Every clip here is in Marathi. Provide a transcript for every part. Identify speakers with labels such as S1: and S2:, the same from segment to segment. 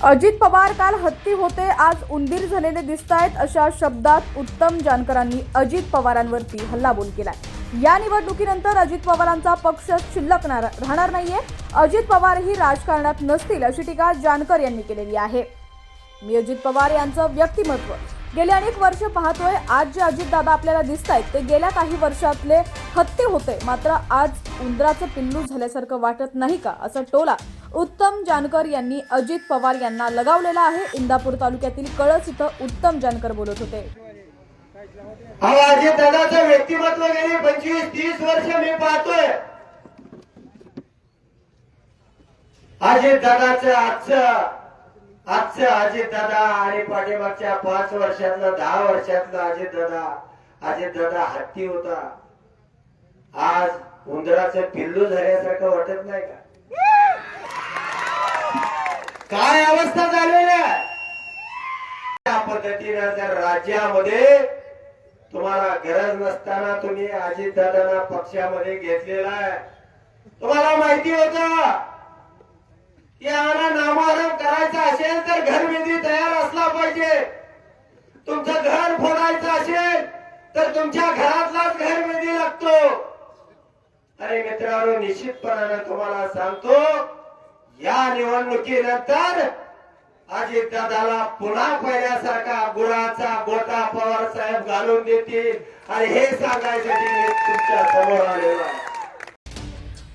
S1: अजित पवार काल हत्ती होते, आज उंदीर झालेले दिसतायत, अशा शब्दात उत्तम जानकरांनी अजित पवारांवरती हल्लाबोल केलाय। या निवडणुकीनंतर अजित पवारांचा पक्ष शिल्लक राहणार नाहीये, अजित पवारही राजकारणात नसतील, अशी टीका जानकर यांनी केलेली आहे। मी अजित पवार यांचं व्यक्तिमत्व गेली अनेक वर्ष पाहतोय। आज जे अजितदादा आपल्याला दिसतायत ते गेल्या काही वर्षातले हत्ती होते, मात्र आज उंदराचं पिल्लू झाल्यासारखं वाटत नाही का, असा टोला उत्तम जानकर यांनी अजित पवार यांना लगावलेला आहे। इंदापूर तालुक्यातील कळस इथं उत्तम जानकर बोलत होते।
S2: अजित दादाचं व्यक्तिमत्व गेली 25-30 वर्ष मी पाहतोय। अजित दादाचं आजचं अजित दादा आणि पाठीमागच्या 5 वर्षातलं 10 वर्षातलं अजित दादा हत्ती होता, आज उंदराचं पिल्लू झाल्यासारखं वाटत नाही का? काय अवस्था झालेली आहे? त्या पद्धतीनं जर राज्यामध्ये तुम्हाला गरज नसताना तुम्ही अजित दादांना पक्षामध्ये घेतलेला आहे, तुम्हाला माहिती होतं यांना नामोहरम करायचं असेल तर घरविधी तयार असला पाहिजे। तुमचं घर फोडायचं असेल तर तुमच्या घरातलाच घरविधी लागतो। अरे मित्रांनो, निश्चितपणाने तुम्हाला सांगतो, या निवडणुकीनंतर अजितदादाला पुन्हा पहिल्यासारखा गुळाचा गोटा पवार साहेब घालून देतील आणि हे सांगायसाठी मी तुमच्या समोर आलेलो आहे।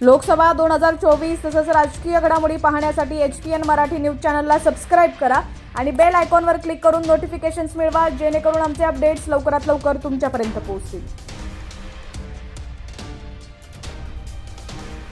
S1: लोकसभा 2024 तसंच राजकीय घडामोडी पाहण्यासाठी HTN मराठी न्यूज चॅनलला सबस्क्राईब करा आणि बेल आयकॉनवर क्लिक करून नोटिफिकेशन्स मिळवा, जेणेकरून आमचे अपडेट्स लवकरात लवकर तुमच्यापर्यंत पोहोचतील।